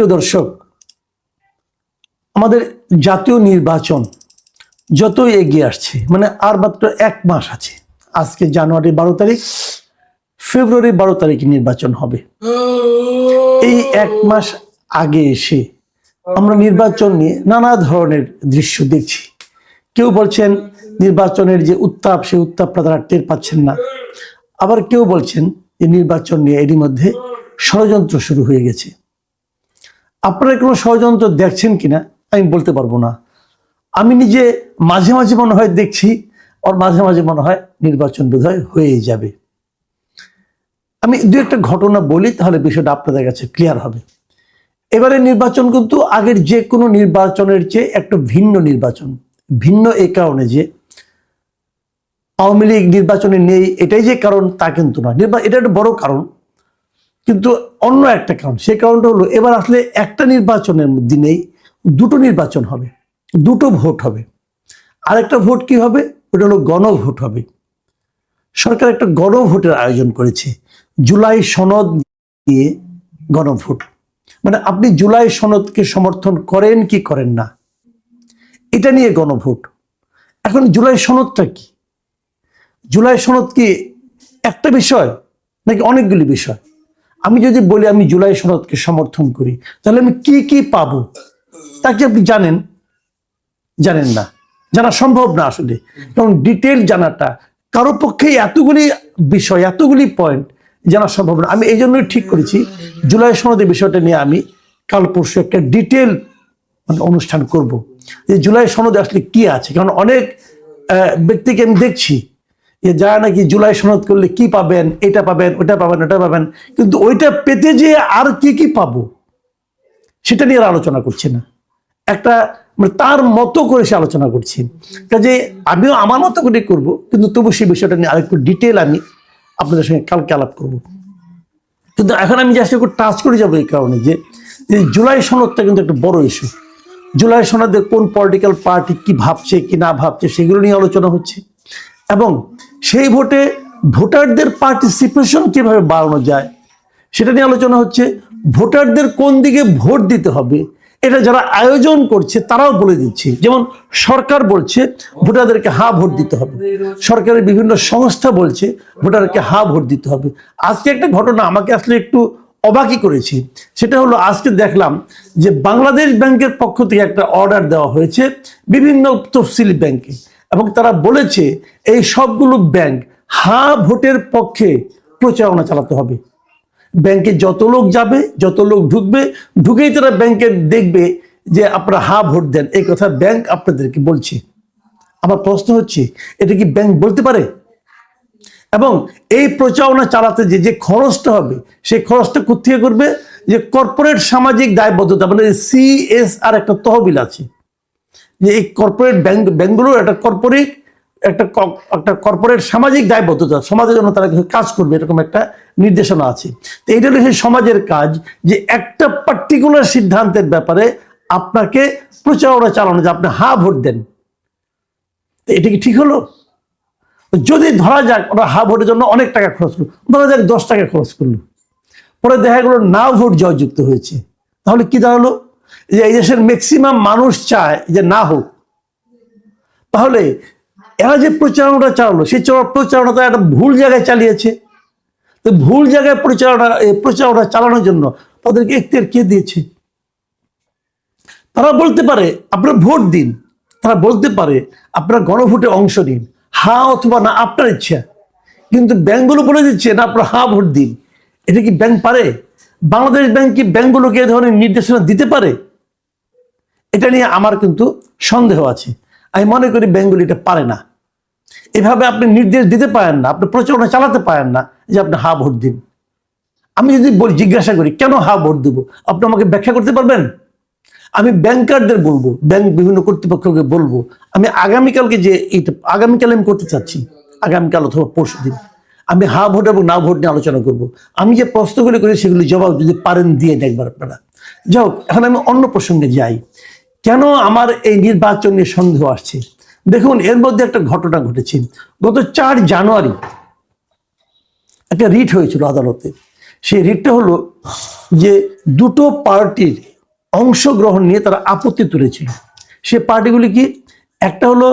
প্রিয় দর্শক, আমাদের জাতীয় নির্বাচন যতই এগিয়ে আসছে, মানে আর মাত্র 1 মাস আছে। আজকে জানুয়ারি 12 তারিখ, ফেব্রুয়ারি 12 তারিখে নির্বাচন হবে। এই 1 মাস আগে এসে আমরা নির্বাচন নিয়ে নানা ধরনের দৃশ্য দেখছি। কেউ বলছেন নির্বাচনের যে উত্তাপ, সেই উত্তাপটা তারা টের পাচ্ছেন না। আবার কেউ বলছেন যে নির্বাচন নিয়ে এরই মধ্যে ষড়যন্ত্র শুরু হয়ে গেছে। আপনারা কোনো ষড়যন্ত্র দেখছেন কিনা আমি বলতে পারবো না। আমি নিজে মাঝে মাঝে মনে হয় দেখছি, আর মাঝে মাঝে মনে হয় নির্বাচন বোধহয় হয়ে যাবে। আমি দু একটা ঘটনা বলি, তাহলে বিষয়টা আপনাদের কাছে ক্লিয়ার হবে। এবারে নির্বাচন কিন্তু আগের যে কোনো নির্বাচনের চেয়ে একটা ভিন্ন নির্বাচন। ভিন্ন এই কারণে যে আওয়ামী লীগ নির্বাচনে নেই, এটাই যে কারণ তা কিন্তু নয়। এটা একটা বড় কারণ, কিন্তু অন্য একটা কারণ। সেই কারণটা হলো এবার আসলে একটা নির্বাচনের দিনেই দুটো নির্বাচন হবে, দুটো ভোট হবে। আরেকটা ভোট কি হবে? ওটা হলো গণভোট হবে। সরকার একটা গণভোটের আয়োজন করেছে, জুলাই সনদ দিয়ে গণভোট। মানে আপনি জুলাই সনদকে সমর্থন করেন কি করেন না, এটা নিয়ে গণভোট। এখন জুলাই সনদটা কি? জুলাই সনদ কি একটা বিষয় নাকি অনেকগুলি বিষয়? আমি যদি বলি আমি জুলাই সনদকে সমর্থন করি, তাহলে আমি কি কি পাবো তা কি আপনি জানেন? জানেন না, জানা সম্ভব না আসলে। কারণ ডিটেল জানাটা কারো পক্ষেই এতগুলি বিষয়, এতগুলি পয়েন্ট জানা সম্ভব না। আমি এই জন্যই ঠিক করেছি জুলাই সনদের বিষয়টা নিয়ে আমি কাল পরশু একটা ডিটেল অনুষ্ঠান করব, যে জুলাই সনদে আসলে কি আছে। কারণ অনেক ব্যক্তিকে আমি দেখছি যে যারা নাকি জুলাই সনদ করলে কি পাবেন, এটা পাবেন, ওটা পাবেন, ওটা পাবেন, কিন্তু ওইটা পেতে যে আর কি কি পাবো সেটা নিয়ে আলোচনা করছে না। একটা মানে তার মতো করে সে আলোচনা করছি। কাজে আমিও আমার মতো করে করব, কিন্তু তবু সেই বিষয়টা নিয়ে আরেকটু ডিটেল আমি আপনাদের সঙ্গে কালকে আলাপ করব। কিন্তু এখন আমি জাস্ট একটু টাচ করে যাবো এই কারণে যে জুলাই সনদটা কিন্তু একটা বড় ইস্যু। জুলাই সনদে কোন পলিটিক্যাল পার্টি কি ভাবছে কি না ভাবছে সেগুলো নিয়ে আলোচনা হচ্ছে, এবং সেই ভোটে ভোটারদের পার্টিসিপেশন কিভাবে বাড়ানো যায় সেটা নিয়ে আলোচনা হচ্ছে। ভোটারদের কোন দিকে ভোট দিতে হবে এটা যারা আয়োজন করছে তারাও বলে দিচ্ছে। যেমন সরকার বলছে ভোটারদেরকে হা ভোট দিতে হবে, সরকারের বিভিন্ন সংস্থা বলছে ভোটারকে হা ভোট দিতে হবে। আজকে একটা ঘটনা আমাকে আসলে একটু অবাকই করেছে। সেটা হলো আজকে দেখলাম যে বাংলাদেশ ব্যাংকের পক্ষ থেকে একটা অর্ডার দেওয়া হয়েছে বিভিন্ন তফসিলি ব্যাংকে, এবং তারা বলেছে এই সবগুলো ব্যাংক হা ভোটের পক্ষে প্রচারণা চালাতে হবে। ব্যাংকে যত লোক যাবে, যত লোক ঢুকবে, ঢুকেই তারা ব্যাংকে দেখবে যে আপনারা হা ভোট দেন, এই কথা ব্যাংক আপনাদেরকে বলছে। আমার প্রশ্ন হচ্ছে, এটা কি ব্যাংক বলতে পারে? এবং এই প্রচারণা চালাতে যে খরচটা হবে, সেই খরচটা কোথেকে করবে? যে কর্পোরেট সামাজিক দায়বদ্ধতা, মানে CSR একটা তহবিল আছে, যে এই কর্পোরেট ব্যাংকগুলোর একটা কর্পোরেট সামাজিক দায়বদ্ধতা, সমাজের জন্য তারা কিছু কাজ করবে, এরকম একটা নির্দেশনা আছে। তো এইটা হলো সেই সমাজের কাজ, যে একটা পার্টিকুলার সিদ্ধান্তের ব্যাপারে আপনাকে প্রচারণা চালানো, যে আপনি হা ভোট দেন। তো এটা কি ঠিক হলো? যদি ধরা যাক ওরা হা ভোটের জন্য অনেক টাকা খরচ করলো, ধরা যাক 10 টাকা খরচ করলো, পরে দেখা গেলো না ভোট জয়যুক্ত হয়েছে, তাহলে কি দাঁড়ালো? যে এই দেশের ম্যাক্সিমাম মানুষ চায় যে না হোক। তাহলে এরা যে প্রচারণাটা চালালো, সেই প্রচারণাটা একটা ভুল জায়গায় চালিয়েছে। তো ভুল জায়গায় প্রচারণা চালানোর জন্য তাদেরকে এখতিয়ার কে দিয়েছে? তারা বলতে পারে আপনারা ভোট দিন, তারা বলতে পারে আপনারা গণভোটে অংশ নিন, হা অথবা না আপনার ইচ্ছা, কিন্তু ব্যাংকগুলো বলে দিচ্ছে না আপনারা হা ভোট দিন। এটা কি ব্যাংক পারে? বাংলাদেশ ব্যাংক কি ব্যাংকগুলোকে এ ধরনের নির্দেশনা দিতে পারে? এটা নিয়ে আমার কিন্তু সন্দেহ আছে। আমি মনে করি ব্যাংকগুলো এটা পারে না। এভাবে আপনি নির্দেশ দিতে পারেন না, আপনি প্রচারণা চালাতে পারেন না যে আপনি হা ভোট দিন। আমি যদি জিজ্ঞাসা করি কেন হা ভোট দেব, আপনি আমাকে ব্যাখ্যা করতে পারবেন? আমি ব্যাংকারদের বলবো, ব্যাংক বিভিন্ন কর্তৃপক্ষকে বলবো, আমি আগামীকালকে যে আগামীকাল আমি করতে চাচ্ছি, আগামীকাল অথবা পরশু দিন আমি হা ভোট এবং না ভোট নিয়ে আলোচনা করব। আমি যে প্রশ্নগুলি করি সেগুলি জবাব যদি পারেন দিয়ে দেখবার আপনারা। যাই হোক, এখন আমি অন্য প্রসঙ্গে যাই। কেন আমার এই নির্বাচন নিয়ে সন্দেহ আসছে? দেখুন, এর মধ্যে একটা ঘটনা ঘটেছে। গত 4 জানুয়ারি একটা রিট হয়েছিল আদালতে। সেই রিটটা হলো যে দুটো পার্টির অংশগ্রহণ নিয়ে তারা আপত্তি তুলেছিল। সে পার্টিগুলি কি? একটা হলো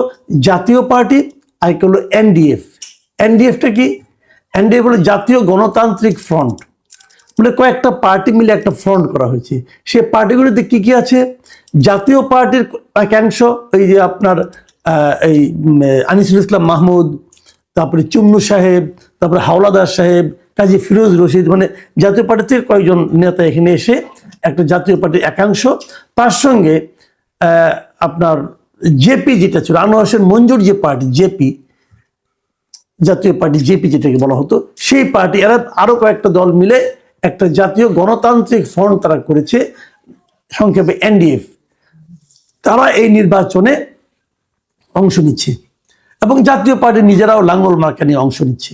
জাতীয় পার্টি, আরেকটা হলো এনডিএফ। এনডিএফটা কি? এনডিএফ হলো জাতীয় গণতান্ত্রিক ফ্রন্ট, বলে কয়েকটা পার্টি মিলে একটা ফ্রন্ট করা হয়েছে। সে পার্টিগুলিতে কি কি আছে? জাতীয় পার্টির একাংশ, এই যে আপনার এই আনিসুল ইসলাম মাহমুদ, তারপরে চুন্নু সাহেব, তারপরে হাওলাদার সাহেব, কাজী ফিরোজ রশিদ, মানে জাতীয় পার্টি থেকে কয়েকজন নেতা এখানে এসে একটা জাতীয় পার্টির একাংশ, তার সঙ্গে আপনার জেপি যেটা ছিল, আনোয়ার হোসেন মঞ্জুর যে পার্টি জেপি, জাতীয় পার্টি জেপি যেটাকে বলা হতো, সেই পার্টি, এরা আরো কয়েকটা দল মিলে একটা জাতীয় গণতান্ত্রিক ফ্রন্ট তারা করেছে, সংক্ষেপে এনডিএফ। তারা এই নির্বাচনে অংশ নিচ্ছে এবং জাতীয় পার্টি নিজেরাও লাঙ্গল মার্কা নিয়ে অংশ নিচ্ছে।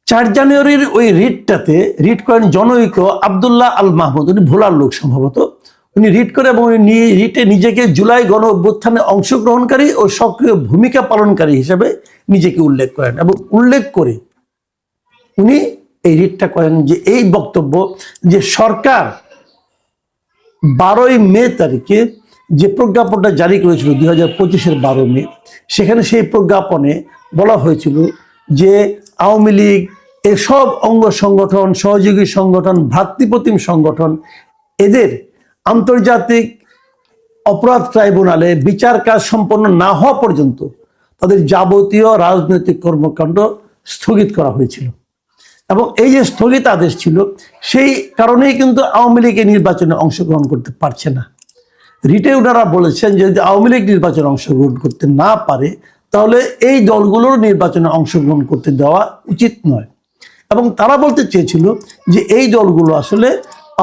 4 জানুয়ারির ওই রিটটাতে রিট করেন জনৈক আব্দুল্লাহ আল মাহমুদ, উনি ভোলার লোক সম্ভবত। উনি রিট করে এবং রিটে নিজেকে জুলাই গণ অভ্যুত্থানে অংশগ্রহণকারী ও সক্রিয় ভূমিকা পালনকারী হিসেবে নিজেকে উল্লেখ করেন এবং উল্লেখ করে উনি এই রিটটা করেন যে এই বক্তব্য যে সরকার 12ই মে তারিখে যে প্রজ্ঞাপনটা জারি করেছিল 2025-এর 12 মে, সেখানে সেই প্রজ্ঞাপনে বলা হয়েছিল যে আওয়ামী লীগ এসব অঙ্গ সংগঠন, সহযোগী সংগঠন, ভ্রাতৃপ্রতিম সংগঠন, এদের আন্তর্জাতিক অপরাধ ট্রাইব্যুনালে বিচার কাজ সম্পন্ন না হওয়া পর্যন্ত তাদের যাবতীয় রাজনৈতিক কর্মকাণ্ড স্থগিত করা হয়েছিল। এবং এই যে স্থগিত আদেশ ছিল, সেই কারণেই কিন্তু আওয়ামী লীগ এই নির্বাচনে অংশগ্রহণ করতে পারছে না। রিটে ওনারা বলেছেন যে যদি আওয়ামী লীগ নির্বাচনে অংশগ্রহণ করতে না পারে, তাহলে এই দলগুলোর নির্বাচনে অংশগ্রহণ করতে দেওয়া উচিত নয়। এবং তারা বলতে চেয়েছিল যে এই দলগুলো আসলে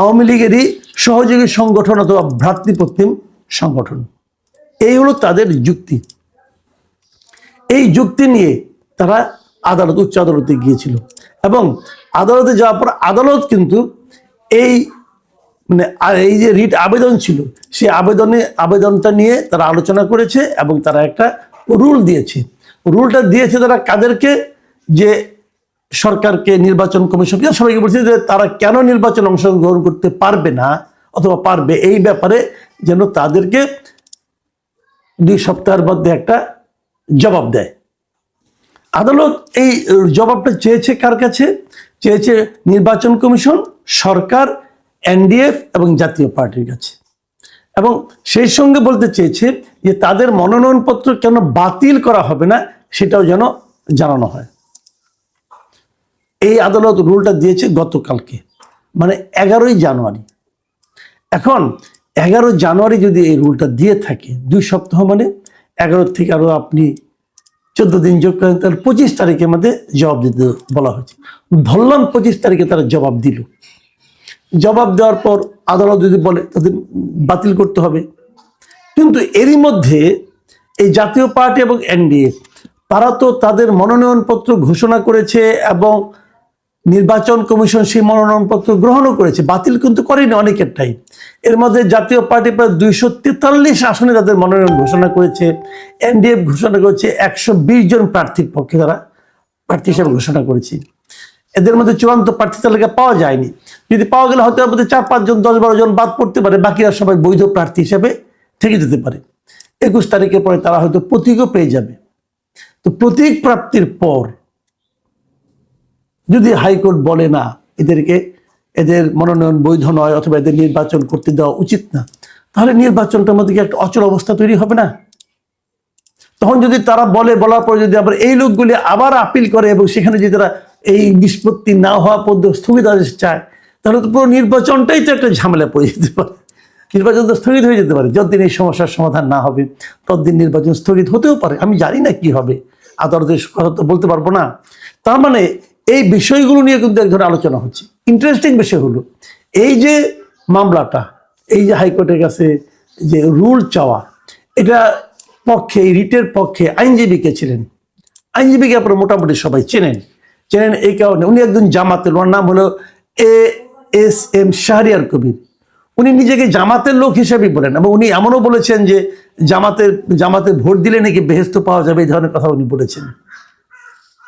আওয়ামী লীগেরই সহযোগী সংগঠন অথবা ভ্রাতৃপ্রতিম সংগঠন। এই হলো তাদের যুক্তি। এই যুক্তি নিয়ে তারা উচ্চ আদালতে গিয়েছিল এবং আদালতে যাওয়ার পর আদালত কিন্তু এই এই যে রিট আবেদন ছিল, সেই আবেদনটা নিয়ে তারা আলোচনা করেছে এবং তারা একটা রুল দিয়েছে। রুলটা দিয়েছে তারা কাদেরকে? যে সরকারকে, নির্বাচন কমিশনকে, সবাইকে বলছে যে তারা কেন নির্বাচন অংশগ্রহণ করতে পারবে না অথবা পারবে, এই ব্যাপারে যেন তাদেরকে 2 সপ্তাহের মধ্যে একটা জবাব দেয়। আদালত এই জবাবটা চেয়েছে কার কাছে? চেয়েছে নির্বাচন কমিশন, সরকার, এনডিএফ এবং জাতীয় পার্টির কাছে। এবং সেই সঙ্গে বলতে চেয়েছে যে তাদের মনোনয়নপত্র কেন বাতিল করা হবে না সেটাও যেন জানানো হয়। এই আদালত রুলটা দিয়েছে গতকালকে, মানে 11ই জানুয়ারি। এখন 11 জানুয়ারি যদি এই রুলটা দিয়ে থাকে, 2 সপ্তাহ মানে 11 থেকে আরো আপনি 14 দিন যোগ করেন, তাহলে 25 তারিখের মধ্যে জবাব দিতে বলা হয়েছে। ধরলাম 25 তারিখে তারা জবাব দিল। জবাব দেওয়ার পর আদালত যদি বলে তাদের বাতিল করতে হবে। কিন্তু এরই মধ্যে এই জাতীয় পার্টি এবং এনডিএফ তারা তো তাদের মনোনয়নপত্র ঘোষণা করেছে এবং নির্বাচন কমিশন সেই মনোনয়নপত্র গ্রহণও করেছে, বাতিল কিন্তু করেনি অনেকেরটাই। এর মধ্যে জাতীয় পার্টি প্রায় 243 আসনে তাদের মনোনয়ন ঘোষণা করেছে, এনডিএফ ঘোষণা করেছে 120 জন প্রার্থীর পক্ষে তারা প্রার্থী হিসেবে ঘোষণা করেছে। এদের মধ্যে চূড়ান্ত প্রার্থী তালিকা পাওয়া যায়নি। যদি পাওয়া গেলে হয়তো এর মধ্যে 4-5 জন, 10-12 জন বাদ পড়তে পারে, বাকিরা সবাই বৈধ প্রার্থী হিসেবে থেকে যেতে পারে। 21 তারিখের পরে তারা হয়তো প্রতীকও পেয়ে যাবে। তো প্রতীক প্রাপ্তির পর যদি হাইকোর্ট বলে না এদের মনোনয়ন বৈধ নয় অথবা এদের নির্বাচন করতে দেওয়া উচিত না, তাহলে নির্বাচনটার মধ্যে কি একটা অচল অবস্থা তৈরি হবে না? তখন যদি তারা বলার পর যদি আবার এই লোকগুলি আবার আপিল করে এবং সেখানে যদি তারা এই নিষ্পত্তি না হওয়া পর্যন্ত স্থগিতাদেশ চায়, তাহলে তো পুরো নির্বাচনটাই তো একটা ঝামেলা পড়ে যেতে পারে। নির্বাচন তো স্থগিত হয়ে যেতে পারে। যতদিন এই সমস্যার সমাধান না হবে ততদিন নির্বাচন স্থগিত হতেও পারে। আমি জানি না কি হবে, আদালতের কথা তো বলতে পারবো না। তার মানে এই বিষয়গুলো নিয়ে কিন্তু এক ধরনের আলোচনা হচ্ছে। ইন্টারেস্টিং বিষয় হলো এই যে মামলাটা, এই যে হাইকোর্টের কাছে যে রুল চাওয়া, এটা পক্ষে, এই রিটের পক্ষে আইনজীবী কে ছিলেন? আইনজীবীকে আপনারা মোটামুটি সবাই চেনেন। এই কারণে উনি একজন জামাতের, ওনার নাম হলো ASM শাহরিয়ার কবির। উনি নিজেকে জামাতের লোক হিসেবেই বলেন এবং উনি এমনও বলেছেন যে জামাতে ভোট দিলে নাকি বেহেশত পাওয়া যাবে, এই ধরনের কথা উনি বলেছেন।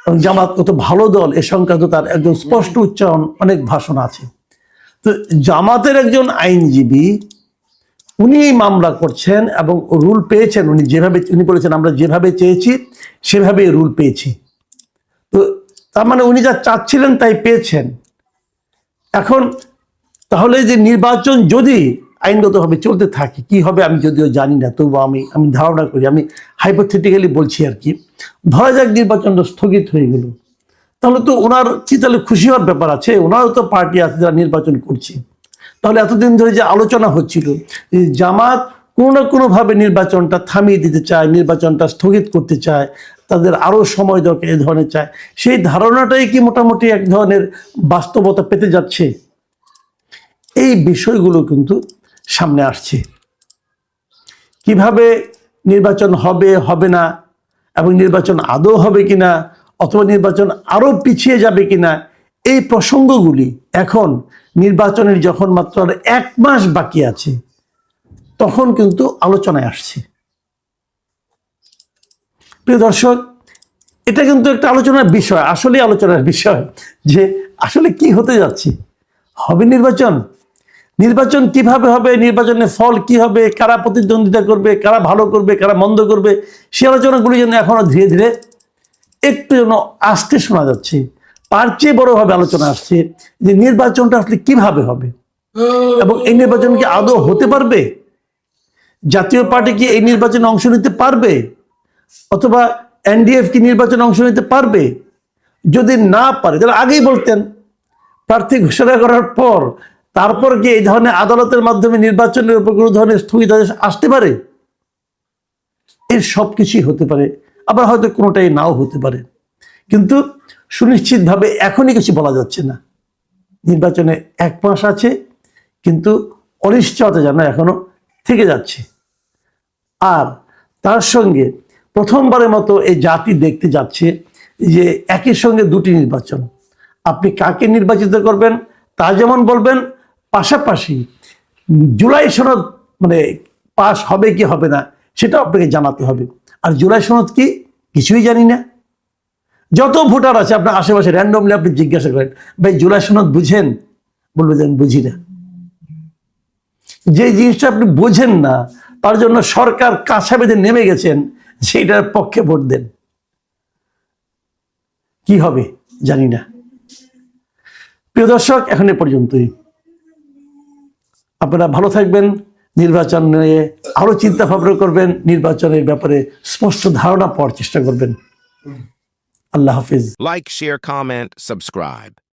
এবং জামাত কত ভালো দল এ সংক্রান্ত তার একদম স্পষ্ট উচ্চারণ, অনেক ভাষণ আছে। তো জামাতের একজন আইনজীবী উনি এই মামলা করছেন এবং রুল পেয়েছেন। উনি বলেছেন আমরা যেভাবে চেয়েছি সেভাবে রুল পেয়েছি। তো তার মানে উনি যা চাচ্ছিলেন তাই পেয়েছেন। এখন তাহলে যে নির্বাচন যদি আইনগতভাবে চলতে থাকে কি হবে আমি যদিও জানি না, তবু আমি ধারণা করি, আমি হাইপোথেটিক্যালি বলছি আর কি। ধরা যাক নির্বাচনটা স্থগিত হয়ে গেল, তাহলে তো ওনার কি তাহলে খুশি হওয়ার ব্যাপার আছে? ওনারও তো পার্টি আছে যারা নির্বাচন করছে। তাহলে এতদিন ধরে যে আলোচনা হচ্ছিল যে জামাত কোনো না কোনোভাবে নির্বাচনটা থামিয়ে দিতে চায়, নির্বাচনটা স্থগিত করতে চায়, তাদের আরও সময় দরকার এ ধরনের চায়, সেই ধারণাটাই কি মোটামুটি এক ধরনের বাস্তবতা পেতে যাচ্ছে? এই বিষয়গুলো কিন্তু সামনে আসছে। কিভাবে নির্বাচন হবে হবে না, এবং নির্বাচন আদৌ হবে কিনা, অথবা নির্বাচন আরো পিছিয়ে যাবে কিনা, এই প্রসঙ্গগুলি এখন নির্বাচনের যখন মাত্র আর 1 মাস বাকি আছে তখন কিন্তু আলোচনায় আসছে। প্রিয় দর্শক, এটা কিন্তু একটা আলোচনার বিষয়, আসলে আলোচনার বিষয় যে আসলে কি হতে যাচ্ছে। হবে নির্বাচন, নির্বাচন কিভাবে হবে, নির্বাচনের ফল কি হবে, কারা প্রতিদ্বন্দ্বিতা করবে, কারা ভালো করবে, কারা মন্দ করবে, সে আলোচনাগুলি যেন এখনো ধীরে ধীরে একটু যেন আসতে শোনা যাচ্ছে। তার চেয়ে বড়ভাবে আলোচনা আসছে যে নির্বাচনটা আসলে কিভাবে হবে এবং এই নির্বাচন কি আদৌ হতে পারবে, জাতীয় পার্টি কি এই নির্বাচনে অংশ নিতে পারবে, অথবা এনডিএফ কি নির্বাচনে অংশ নিতে পারবে। যদি না পারে, তাহলে আগেই বলতেন। প্রার্থী ঘোষণা করার পর তারপর কি এই ধরনের আদালতের মাধ্যমে নির্বাচনের উপর কোনো ধরনের স্থগিতাদেশ আসতে পারে? এর সব কিছুই হতে পারে, আবার হয়তো কোনোটাই নাও হতে পারে। কিন্তু সুনিশ্চিতভাবে এখনই কিছু বলা যাচ্ছে না। নির্বাচনে 1 মাস আছে, কিন্তু অনিশ্চয়তা যেন এখনো থেকে যাচ্ছে। আর তার সঙ্গে প্রথমবারের মতো এই জাতি দেখতে যাচ্ছে যে একই সঙ্গে 2টি নির্বাচন। আপনি কাকে নির্বাচিত করবেন তা যেমন বলবেন, পাশাপাশি জুলাই সনদ মানে পাস হবে কি হবে না সেটা আপনাকে জানাতে হবে। আর জুলাই সনদ কি কিছুই জানি না। যত ভোটার আছে আপনার আশেপাশে র্যান্ডমলি আপনি জিজ্ঞাসা করেন, ভাই জুলাই সনদ বুঝেন? বলবে যে আমি বুঝি না। যে জিনিসটা আপনি বোঝেন না তার জন্য সরকার কাছা বেঁধে নেমে গেছেন, সেইটার পক্ষে ভোট দেন। কি হবে জানি না। প্রিয় দর্শক, এখন এ পর্যন্তই। আপনারা ভালো থাকবেন, নির্বাচন নিয়ে আরো চিন্তা ভাবনা করবেন, নির্বাচনের ব্যাপারে স্পষ্ট ধারণা পাওয়ার চেষ্টা করবেন। আল্লাহ হাফিজ। Like, share, comment, subscribe.